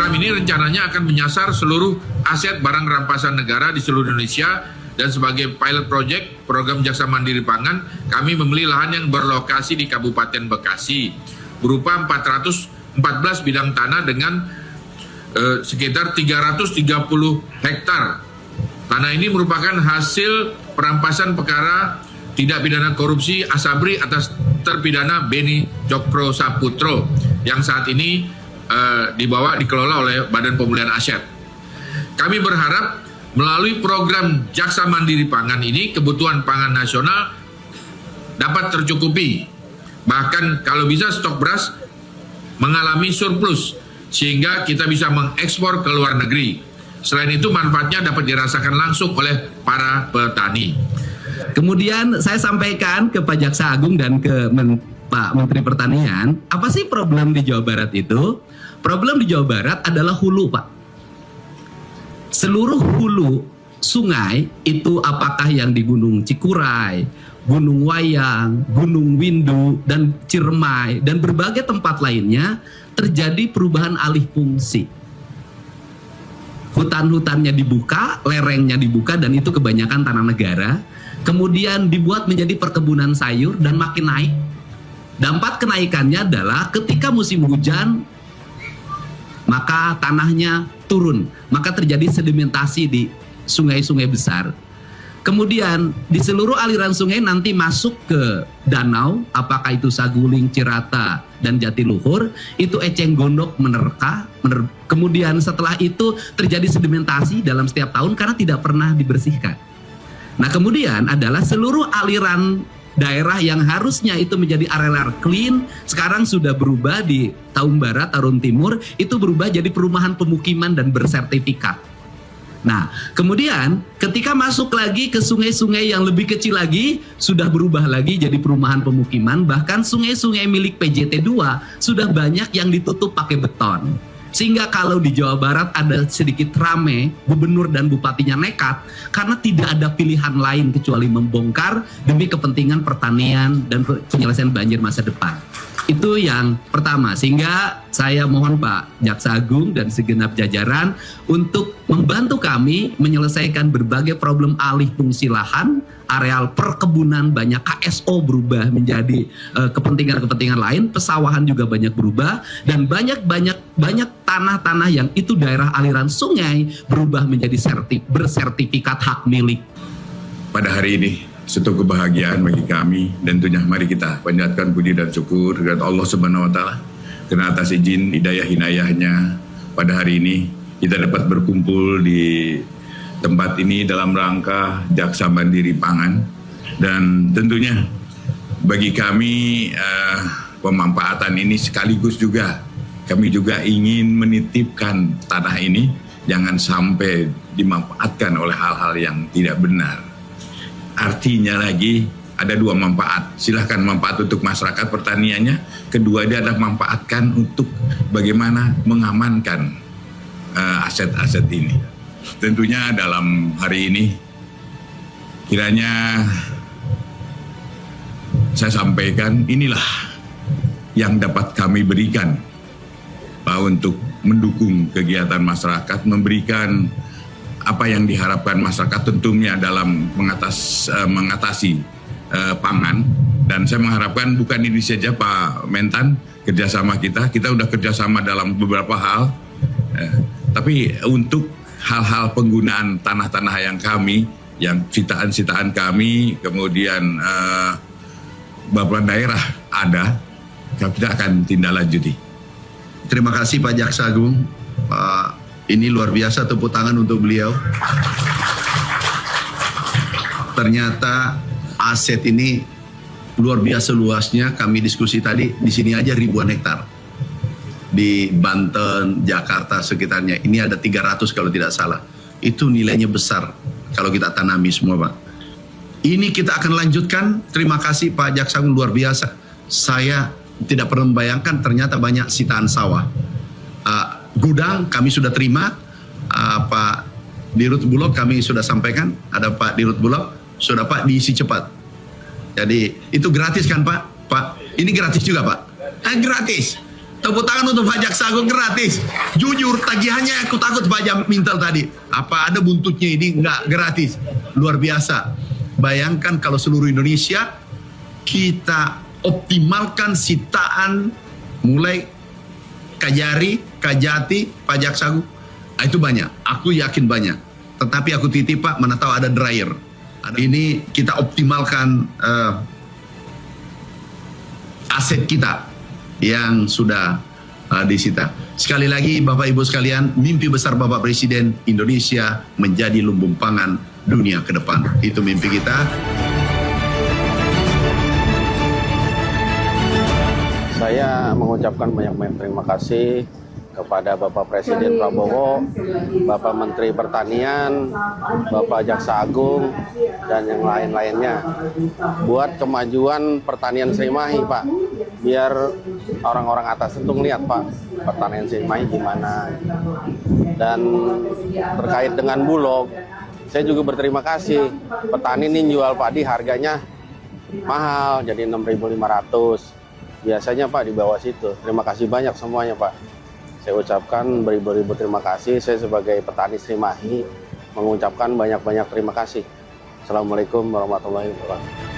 Program ini rencananya akan menyasar seluruh aset barang rampasan negara di seluruh Indonesia, dan sebagai pilot project program Jaksa Mandiri Pangan, kami membeli lahan yang berlokasi di Kabupaten Bekasi berupa 414 bidang tanah dengan sekitar 330 hektar. Tanah ini merupakan hasil perampasan perkara tidak pidana korupsi Asabri atas terpidana Beni Cokro Saputro yang saat ini dikelola oleh Badan Pemulihan Aset. Kami berharap melalui program Jaksa Mandiri Pangan ini kebutuhan pangan nasional dapat tercukupi. Bahkan kalau bisa stok beras mengalami surplus sehingga kita bisa mengekspor ke luar negeri. Selain itu manfaatnya dapat dirasakan langsung oleh para petani. Kemudian saya sampaikan ke Pak Jaksa Agung dan ke Pak Menteri Pertanian, apa sih problem di Jawa Barat itu? Problem di Jawa Barat adalah hulu, Pak. Seluruh hulu sungai itu apakah yang di Gunung Cikuray, Gunung Wayang, Gunung Windu, dan Ciremai, dan berbagai tempat lainnya terjadi perubahan alih fungsi. Hutan-hutannya dibuka, lerengnya dibuka, dan itu kebanyakan tanah negara. Kemudian dibuat menjadi perkebunan sayur dan makin naik. Dampak kenaikannya adalah ketika musim hujan, maka tanahnya turun, maka terjadi sedimentasi di sungai-sungai besar. Kemudian di seluruh aliran sungai nanti masuk ke danau, apakah itu Saguling, Cirata, dan Jatiluhur, itu eceng gondok menerka. Kemudian setelah itu terjadi sedimentasi dalam setiap tahun karena tidak pernah dibersihkan. Nah kemudian adalah seluruh aliran daerah yang harusnya itu menjadi area clean, sekarang sudah berubah di Tarum Barat, Tarum Timur, itu berubah jadi perumahan pemukiman dan bersertifikat. Nah, kemudian ketika masuk lagi ke sungai-sungai yang lebih kecil lagi, sudah berubah lagi jadi perumahan pemukiman, bahkan sungai-sungai milik PJT 2 sudah banyak yang ditutup pakai beton. Sehingga kalau di Jawa Barat ada sedikit rame, gubernur dan bupatinya nekat karena tidak ada pilihan lain kecuali membongkar demi kepentingan pertanian dan penyelesaian banjir masa depan. Itu yang pertama, sehingga saya mohon Pak Jaksa Agung dan segenap jajaran untuk membantu kami menyelesaikan berbagai problem alih fungsi lahan, areal perkebunan banyak, KSO berubah menjadi kepentingan-kepentingan lain, pesawahan juga banyak berubah, dan banyak tanah-tanah yang itu daerah aliran sungai berubah menjadi bersertifikat hak milik. Pada hari ini suatu kebahagiaan bagi kami, dan tentunya mari kita panjatkan puji dan syukur kepada Allah Subhanahu wa taala karena atas izin hidayah hinayahnya pada hari ini kita dapat berkumpul di tempat ini dalam rangka Jaksa Mandiri Pangan. Dan tentunya bagi kami pemanfaatan ini sekaligus juga kami juga ingin menitipkan tanah ini jangan sampai dimanfaatkan oleh hal-hal yang tidak benar. Artinya lagi ada dua manfaat. Silahkan manfaat untuk masyarakat pertaniannya. Kedua dia adalah manfaatkan untuk bagaimana mengamankan aset-aset ini. Tentunya dalam hari ini kiranya saya sampaikan inilah yang dapat kami berikan untuk mendukung kegiatan masyarakat, memberikan apa yang diharapkan masyarakat tentunya dalam mengatasi pangan. Dan saya mengharapkan bukan ini saja Pak Mentan, kerjasama kita udah kerjasama dalam beberapa hal, tapi untuk hal-hal penggunaan tanah-tanah yang sitaan-sitaan kami, kemudian beberapa daerah ada, kita akan tindak lanjuti. Terima kasih Pak Jaksa Agung. Ini luar biasa, tepuk tangan untuk beliau. Ternyata aset ini luar biasa luasnya. Kami diskusi tadi, di sini aja ribuan hektar. Di Banten, Jakarta sekitarnya. Ini ada 300 kalau tidak salah. Itu nilainya besar kalau kita tanami semua Pak. Ini kita akan lanjutkan. Terima kasih Pak Jaksa Agung, luar biasa. Saya tidak pernah membayangkan ternyata banyak sitaan sawah. Gudang kami sudah terima, Pak Dirut Bulog kami sudah sampaikan, ada Pak Dirut Bulog, sudah Pak diisi cepat. Jadi itu gratis kan Pak? Pak, ini gratis juga Pak? Gratis. Tepuk tangan untuk Pak Jaksa Agung gratis. Jujur tagihannya aku takut Pak Jam Mintel tadi. Apa ada buntutnya ini? Enggak, gratis. Luar biasa. Bayangkan kalau seluruh Indonesia kita optimalkan sitaan mulai Kajari, Kajati, Pak Jaksa Agung. Itu banyak. Aku yakin banyak. Tetapi aku titip Pak, mana tahu ada dryer. Ini kita optimalkan aset kita yang sudah disita. Sekali lagi Bapak Ibu sekalian, mimpi besar Bapak Presiden Indonesia menjadi lumbung pangan dunia ke depan. Itu mimpi kita. Saya mengucapkan banyak-banyak terima kasih kepada Bapak Presiden Prabowo, Bapak Menteri Pertanian, Bapak Jaksa Agung, dan yang lain-lainnya buat kemajuan pertanian Srimahi, Pak. Biar orang-orang atas itu ngeliat, Pak, pertanian Srimahi gimana. Dan terkait dengan Bulog, saya juga berterima kasih. Petani ini jual padi harganya mahal, jadi 6.500. Biasanya Pak di bawah situ. Terima kasih banyak semuanya, Pak. Saya ucapkan beribu-ribu terima kasih. Saya sebagai petani Srimahi mengucapkan banyak-banyak terima kasih. Assalamualaikum warahmatullahi wabarakatuh.